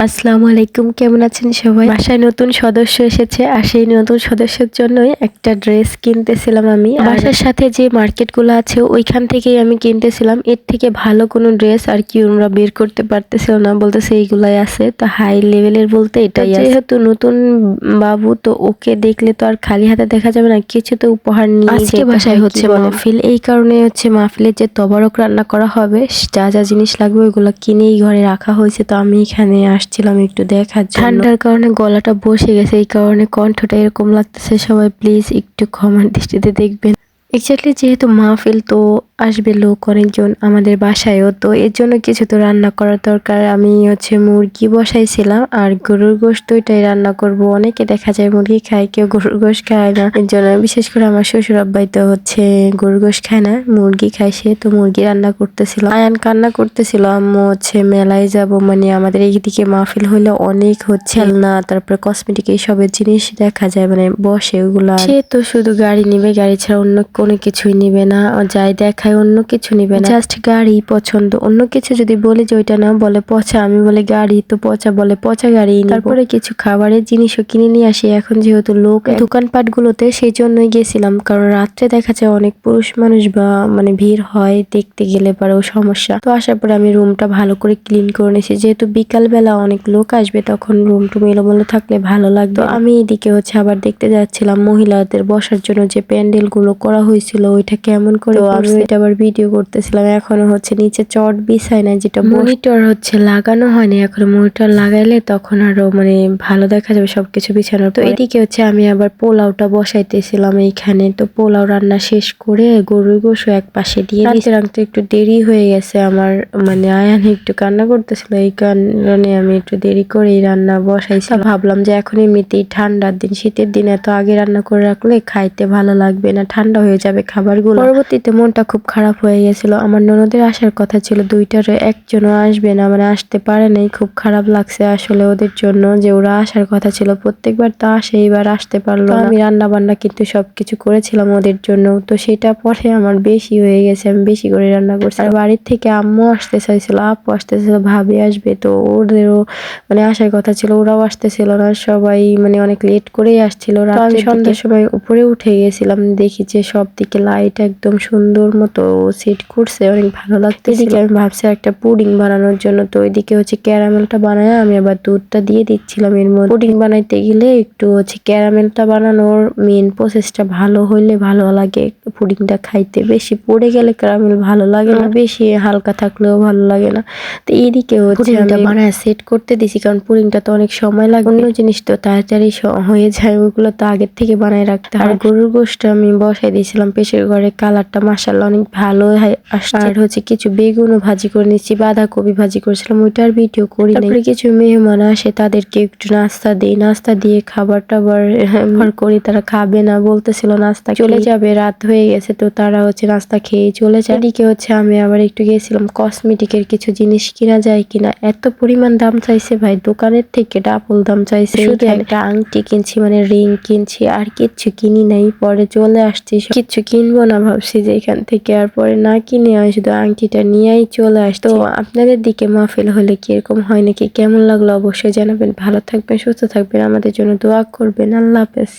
আসসালামু আলাইকুম, কেমন আছেন সবাই? বাসায় নতুন সদস্য এসেছে আর সেই নতুন সদস্যের জন্যই একটা ড্রেস কিনতেছিলাম আমি। বাসার সাথে যে মার্কেটগুলো আছে ওইখান থেকেই আমি কিনতেছিলাম। এর থেকে ভালো কোনো ড্রেস আর কি আমরা বের করতে পারতেছিল না, বলতেছে এইগুলাই আছে। তো হাই লেভেলের বলতে এটাই আছে। যেহেতু নতুন বাবু, তো ওকে দেখলে তো আর খালি হাতে দেখা যাবে না, কিছু তো উপহার নিয়ে আজকে বাসায় হচ্ছে মাহফিল। এই কারণে হচ্ছে মাহফিলের যে তবারক রান্না করা হবে, যা যা জিনিস লাগবে ওইগুলো কিনেই ঘরে রাখা হয়েছে। তো আমি এখানে আসছিলাম একটু দেখার জন্য। ঠান্ডার কারণে গলাটা বসে গেছে, এই কারণে কণ্ঠটা এরকম লাগতেছে। সবাই প্লিজ একটু ক্ষমার দৃষ্টিতে দেখবেন। এক্স্যাক্টলি যেহেতু মাহফিল, তো আসবে লোক অনেকজন আমাদের বাসায়ও, তো এর জন্য কিছু তো রান্না করার দরকার। আমি হচ্ছে মুরগি বসাইছিলাম আর গরুর গোশত ওইটাই রান্না করব। অনেকে দেখা যায় মুরগি খায়, কেউ গরুর গোশ খায় না। এর জন্য বিশেষ করে আমার শ্বশুর আব্বাই তো হচ্ছে গরুর গোশ খায় না, মুরগি খায় সে, তো মুরগি রান্না করতেছিল। আয়ান কান্না করতেছিল, আম্মু হচ্ছে মেলায় যাব, মানে আমাদের এইদিকে মাহফিল হইলে অনেক হচ্ছে না, তারপরে কসমেটিক এইসবের জিনিস দেখা যায়, মানে বসে ওগুলা। সে তো শুধু গাড়ি নিবে, গাড়ি ছাড়া অন্য কোনো কিছুই নিবে না, যাই দেখায় অন্য কিছু নিবে না, জাস্ট গাড়ি পছন্দ। অন্য কিছু যদি বলি যে ওইটা না, বলে পচা। আমি বলে গাড়ি তো পচা, বলে পচা গাড়ি। তারপরে কিছু খাবারের জিনিসও কিনে নিয়ে আসি। এখন যেহেতু লোক দোকানপাট গুলোতে, সেই জন্যই গেছিলাম, কারণ রাত্রে দেখা যায় অনেক পুরুষ মানুষ বা মানে ভিড় হয়, দেখতে গেলে পরেও সমস্যা। তো আসার পরে আমি রুমটা ভালো করে ক্লিন করে নিয়েছি, যেহেতু বিকাল বেলা অনেক লোক আসবে, তখন রুম টুম এলোমেলো থাকলে ভালো লাগবে। তো আমি এদিকে হচ্ছে আবার দেখতে যাচ্ছিলাম মহিলাদের বসার জন্য যে প্যান্ডেল গুলো করা হয়েছিল ওইটা কেমন করে, আমি এটা আবার ভিডিও করতেছিলাম। এখনো হচ্ছে নিচে চট বিছায় না, যেটা মনিটর হচ্ছে লাগানো হয়নি, এখন মনিটর লাগাইলে তখন আরো মানে ভালো দেখা যাবে সবকিছু বিছানোর। তো এদিকে হচ্ছে আমি আবার পোলাওটা বসাইতেছিলাম এইখানে। তো পোলাও রান্না শেষ করে গরুর গোশত এক পাশে দিয়ে রাখতে একটু দেরি হয়ে গেছে আমার, মানে আয়ান একটু কান্না করতেছিল, এই কারণে আমি একটু দেরি করেই রান্না বসাইছি। ভাবলাম যে এখন এমনিতেই ঠান্ডার দিন, শীতের দিন এত আগে রান্না করে রাখলে খাইতে ভালো লাগবে না, ঠান্ডা হয়ে যাবে খাবারগুলো। পরবর্তীতে মনটা খুব খারাপ হয়ে গেছিল। আমার ননদের আসার কথা ছিল দুইটার, একজনও আসবে না, মানে আসতে পারে নাই। খুব খারাপ লাগছে আসলে ওদের জন্য, যে ওরা আসার কথা ছিল, প্রত্যেকবার তো আসে, এইবার আসতে পারলো না। আমি রান্না বান্না কিন্তু সবকিছু করেছিলাম ওদের জন্য, তো সেটা পরে আমার বেশি হয়ে গেছে, আমি বেশি করে রান্না করছি। আর বাড়ির থেকে আম্মু আসতে চাইছিল, আপু আসতেছিল, ভাবি আসবে, তো ওদেরও মানে আসার কথা ছিল, ওরাও আসতেছিল না। সবাই মানে অনেক লেট করেই আসছিল। আমি সন্ধ্যার সময় উপরে উঠে গেছিলাম, দেখি যে সব দিকে লাইট একদম সুন্দর মতো সেট করছে, অনেক ভালো লাগতো। এদিকে আমি ভাবছি একটা পুডিং বানানোর জন্য, তো ওইদিকে হচ্ছে ক্যারামেলটা বানায় আমি আবার দুধটা দিয়ে দিচ্ছিলাম এর মধ্যে। পুডিং বানাইতে গেলে একটু হচ্ছে ক্যারামেলটা বানানোর মেন প্রসেসটা ভালো হইলে ভালো লাগে পুডিংটা খাইতে। বেশি পড়ে গেলে ক্যারামেল ভালো লাগে না, বেশি হালকা থাকলেও ভালো লাগে না। তো এইদিকে হচ্ছে আমি বানায় সেট করতে দিছি, কারণ পুডিংটা তো অনেক সময় লাগে, অন্য জিনিস তো তাড়াতাড়ি হয়ে যায়, ওইগুলো তো আগের থেকে বানায় রাখতে হয়। আর গরুর গোশতটা আমি বসাই দিয়েছিলাম প্রেসার ঘরে, কালারটা মাশাআল্লাহ অনেক ভালো আসছে। আর হচ্ছে কিছু বেগুনও ভাজি করে নিচ্ছি, বাঁধাকপি ভাজি করেছিলাম, ওইটার ভিডিও করি। তারপরে কিছু মেহমান আসে, তাদেরকে একটু নাস্তা দিই, নাস্তা দিয়ে খাবার টাবার করি। তারা খাবে না, বলতেছিল নাস্তা চলে যাবে, রাত হয়ে গেছে, তো তারা হচ্ছে নাস্তা খেয়ে চলে যায়। এদিকে হচ্ছে আমি আবার একটু গেছিলাম কসমেটিকের কিছু জিনিস কিনা যায় কিনা। এত পরিমাণ দাম চাইছে ভাই, দোকানের থেকে ডাবল দাম চাইছে। শুধু একটা আংটি কিনছি, মানে রিং কিনছি, আর কিচ্ছু কিনি নাই। পরে চলে আসছি, কিচ্ছু কিনবো না ভাবছি যে এখান থেকে, আর পরে না কিনে আমি শুধু আংটিটা নিয়েই চলে আসছি। তো আপনাদের দিকে মাহফিল হলে কিরকম হয় নাকি, কেমন লাগলো অবশ্যই জানাবেন। ভালো থাকবেন, সুস্থ থাকবেন, আমাদের জন্য দোয়া করবেন। আল্লাহ হাফেজ।